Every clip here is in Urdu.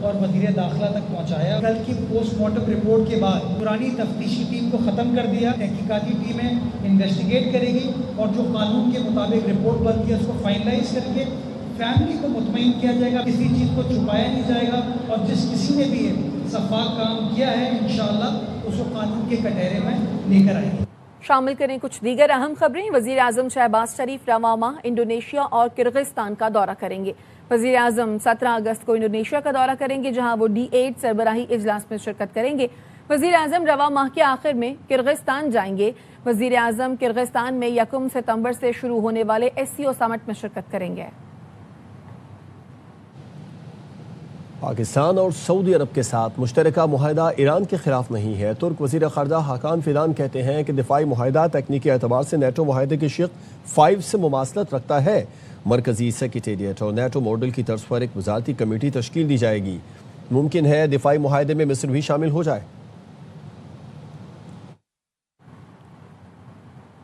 اور وزیر داخلہ تک پہنچایا. کل کی پوسٹ مارٹم رپورٹ کے بعد پرانی تفتیشی ٹیم کو ختم کر دیا. تحقیقاتی ٹیمیں انویسٹیگیٹ کرے گی اور جو قانون کے مطابق رپورٹ بنتی ہے اس کو فائنلائز کر کے فیملی کو مطمئن کیا جائے گا. کسی چیز کو چھپایا نہیں جائے گا اور جس کسی نے بھی شفاف کام کیا ہے انشاءاللہ اس کو قانون کے کٹہرے میں لے کر آئے گی. شامل کریں کچھ دیگر اہم خبریں. وزیر اعظم شہباز شریف رواں ماہ انڈونیشیا اور کرغزستان کا دورہ کریں گے. وزیر اعظم 17 اگست کو انڈونیشیا کا دورہ کریں گے جہاں وہ D8 سربراہی اجلاس میں شرکت کریں گے. وزیر اعظم رواں ماہ کے آخر میں کرغزستان جائیں گے. وزیر اعظم کرغزستان میں 1 ستمبر سے شروع ہونے والے SCO سمٹ میں شرکت کریں گے. پاکستان اور سعودی عرب کے ساتھ مشترکہ معاہدہ ایران کے خلاف نہیں ہے. ترک وزیر خارجہ حاکان فیدان کہتے ہیں کہ دفاعی معاہدہ تکنیکی اعتبار سے نیٹو معاہدے کی شق 5 سے مماثلت رکھتا ہے. مرکزی سیکریٹریٹ اور نیٹو ماڈل کی طرز پر ایک وزارتی کمیٹی تشکیل دی جائے گی. ممکن ہے دفاعی معاہدے میں مصر بھی شامل ہو جائے.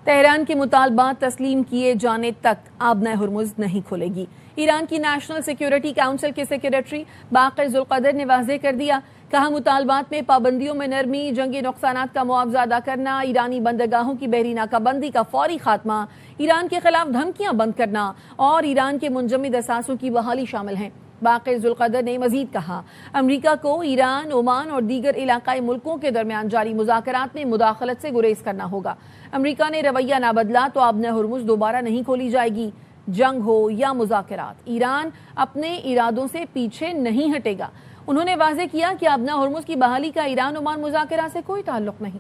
تہران کے مطالبات تسلیم کیے جانے تک آبنہ ہرمز نہیں کھلے گی. ایران کی نیشنل سیکیورٹی کونسل کے سیکریٹری باقر ذوالقدر نے واضح کر دیا. کہا مطالبات میں پابندیوں میں نرمی، جنگی نقصانات کا معاوضہ ادا کرنا، ایرانی بندرگاہوں کی بحری ناکہ بندی کا فوری خاتمہ، ایران کے خلاف دھمکیاں بند کرنا اور ایران کے منجمد اثاثوں کی بحالی شامل ہیں. باقر ذوالقدر نے مزید کہا امریکہ کو ایران، عمان اور دیگر علاقائی ملکوں کے درمیان جاری مذاکرات میں مداخلت سے گریز کرنا ہوگا. امریکہ نے رویہ نہ بدلا تو آبنہ ہرمز دوبارہ نہیں کھولی جائے گی. جنگ ہو یا مذاکرات، ایران اپنے ارادوں سے پیچھے نہیں ہٹے گا. انہوں نے واضح کیا کہ آبنہ ہرمز کی بحالی کا ایران عمان مذاکرات سے کوئی تعلق نہیں.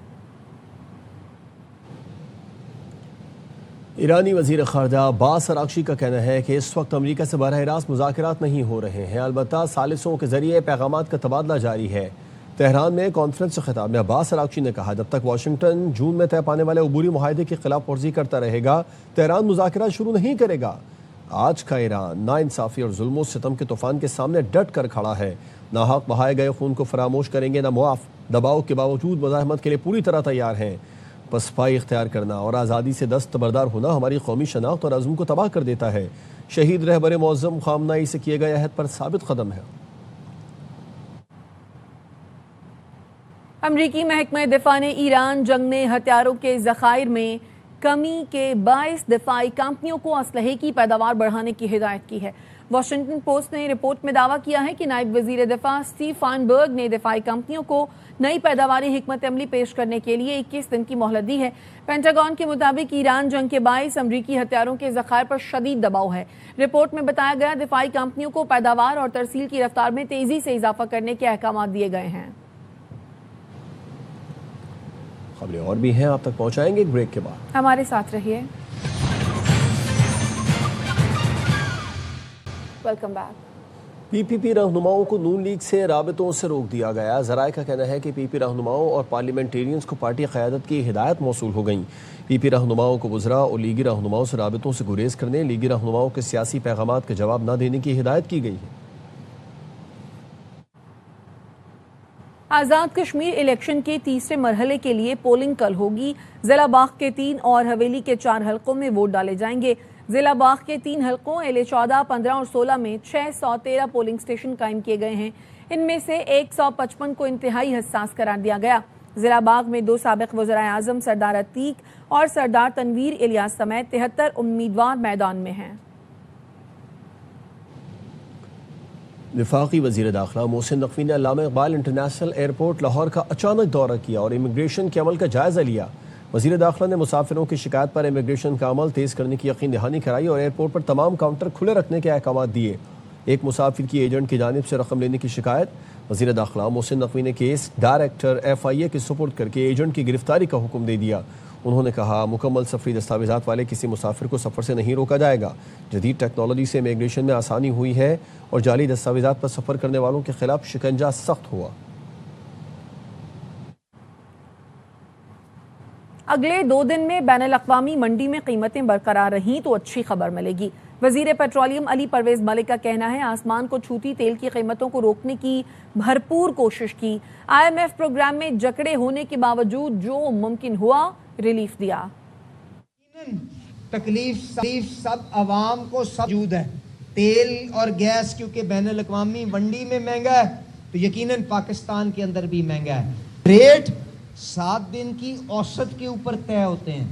ایرانی وزیر خارجہ عباس اراغچی کا کہنا ہے کہ اس وقت امریکہ سے براہ راست مذاکرات نہیں ہو رہے ہیں، البتہ ثالثوں کے ذریعے پیغامات کا تبادلہ جاری ہے. تہران میں کانفرنس سے خطاب میں عباس اراغچی نے کہا جب تک واشنگٹن جون میں طے پانے والے عبوری معاہدے کی خلاف ورزی کرتا رہے گا تہران مذاکرات شروع نہیں کرے گا. آج کا ایران ناانصافی اور ظلم و ستم کے طوفان کے سامنے ڈٹ کر کھڑا ہے. ناحق بہائے گئے خون کو فراموش کریں گے نہ معاف. دباؤ کے باوجود مزاحمت کے لیے پوری طرح تیار ہیں. پسپائی اختیار کرنا اور آزادی سے دستبردار ہونا ہماری قومی شناخت اور عزم کو تباہ کر دیتا ہے. شہید رہبر معظم خامنہئی سے کیے گئے عہد پر ثابت قدم ہے. امریکی محکمہ دفاع نے ایران جنگ میں ہتھیاروں کے ذخائر میں کمی کے باعث دفاعی کمپنیوں کو اسلحے کی پیداوار بڑھانے کی ہدایت کی ہے. واشنگٹن پوسٹ نے رپورٹ میں دعویٰ کیا ہے کہ نائب وزیر دفاع اسٹیو فائنبرگ نے دفاعی کمپنیوں کو نئی پیداواری حکمت عملی پیش کرنے کے لیے 21 دن کی مہلت دی ہے. پینٹاگون کے مطابق ایران جنگ کے باعث امریکی ہتھیاروں کے ذخائر پر شدید دباؤ ہے. رپورٹ میں بتایا گیا دفاعی کمپنیوں کو پیداوار اور ترسیل کی رفتار میں تیزی سے اضافہ کرنے کے احکامات دیے گئے ہیں. خبریں اور بھی ہیں آپ تک پہنچائیں گے بریک کے بعد. ہمارے ساتھ رہیے. Welcome back. پی پی پی رہنماؤں کو نون لیگ سے رابطوں سے روک دیا گیا. ذرائع کا کہنا ہے کہ پی پی رہنماؤں اور پارلیمنٹیرینز کو پارٹی قیادت کی ہدایت موصول ہو گئیں. پی پی رہنماؤں کو وزراء اور لیگی رہنماؤں سے رابطوں سے گریز کرنے، لیگی رہنماؤں کے سیاسی پیغامات کا جواب نہ دینے کی ہدایت کی گئی ہے. آزاد کشمیر الیکشن کے تیسرے مرحلے کے لیے پولنگ کل ہوگی. ضلع باغ کے 3 اور حویلی کے 4 حلقوں میں ووٹ ڈالے جائیں گے. ضلع باغ کے 3 حلقوں LA14، 15 اور 16 میں 613 پولنگ سٹیشن قائم کیے گئے ہیں. ان میں سے 155 کو انتہائی حساس قرار دیا گیا. ضلع باغ میں 2 سابق وزرائے اعظم سردار عتیق اور سردار تنویر الیاس سمیت 73 امیدوار میدان میں ہیں. وفاقی وزیر داخلہ محسن نقوی نے علامہ اقبال انٹرنیشنل ایئرپورٹ لاہور کا اچانک دورہ کیا اور امیگریشن کے عمل کا جائزہ لیا. وزیر داخلہ نے مسافروں کی شکایت پر امیگریشن کا عمل تیز کرنے کی یقین دہانی کرائی اور ایئرپورٹ پر تمام کاؤنٹر کھلے رکھنے کے احکامات دیے. ایک مسافر کی ایجنٹ کی جانب سے رقم لینے کی شکایت. وزیر داخلہ محسن نقوی نے کیس ڈائریکٹر FIA کے سپرد کر کے ایجنٹ کی گرفتاری کا حکم دے دیا. انہوں نے کہا مکمل سفری دستاویزات والے کسی مسافر کو سفر سے نہیں روکا جائے گا. جدید ٹیکنالوجی سے امیگریشن میں آسانی ہوئی ہے اور جعلی دستاویزات پر سفر کرنے والوں کے خلاف شکنجہ سخت ہوا. اگلے 2 دن میں بین الاقوامی منڈی میں قیمتیں برقرار رہیں تو اچھی خبر ملے گی. وزیر پیٹرولیم علی پرویز ملک کا کہنا ہے آسمان کو چھوتی تیل کی قیمتوں کو روکنے کی بھرپور کوشش کی. IMF پروگرام میں جکڑے ہونے کے باوجود جو ممکن ہوا ریلیف دیا. تکلیف سب عوام کو موجود ہے. تیل اور گیس کیونکہ بین الاقوامی منڈی میں مہنگا ہے تو یقیناً پاکستان کے اندر بھی مہنگا ہے. ریٹ 7 دن کی اوسط کے اوپر طے ہوتے ہیں.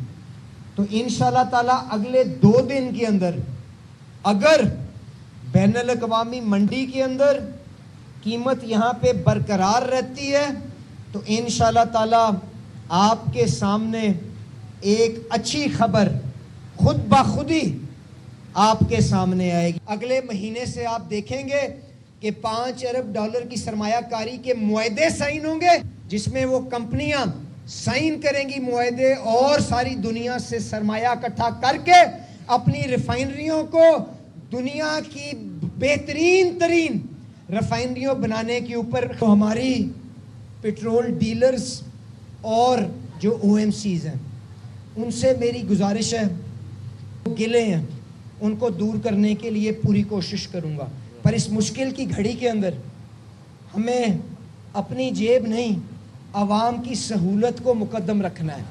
تو انشاءاللہ تعالیٰ اگلے 2 دن کے اندر اگر بین الاقوامی منڈی کے اندر قیمت یہاں پہ برقرار رہتی ہے تو انشاءاللہ تعالیٰ آپ کے سامنے ایک اچھی خبر خود بخود ہی آپ کے سامنے آئے گی. اگلے مہینے سے آپ دیکھیں گے کہ $5 ارب کی سرمایہ کاری کے معاہدے سائن ہوں گے, جس میں وہ کمپنیاں سائن کریں گی معاہدے اور ساری دنیا سے سرمایہ اکٹھا کر کے اپنی ریفائنریوں کو دنیا کی بہترین ترین ریفائنریوں بنانے کے اوپر. تو ہماری پیٹرول ڈیلرز اور جو OMCs ہیں ان سے میری گزارش ہے, گلے ہیں ان کو دور کرنے کے لیے پوری کوشش کروں گا. پر اس مشکل کی گھڑی کے اندر ہمیں اپنی جیب نہیں عوام کی سہولت کو مقدم رکھنا ہے.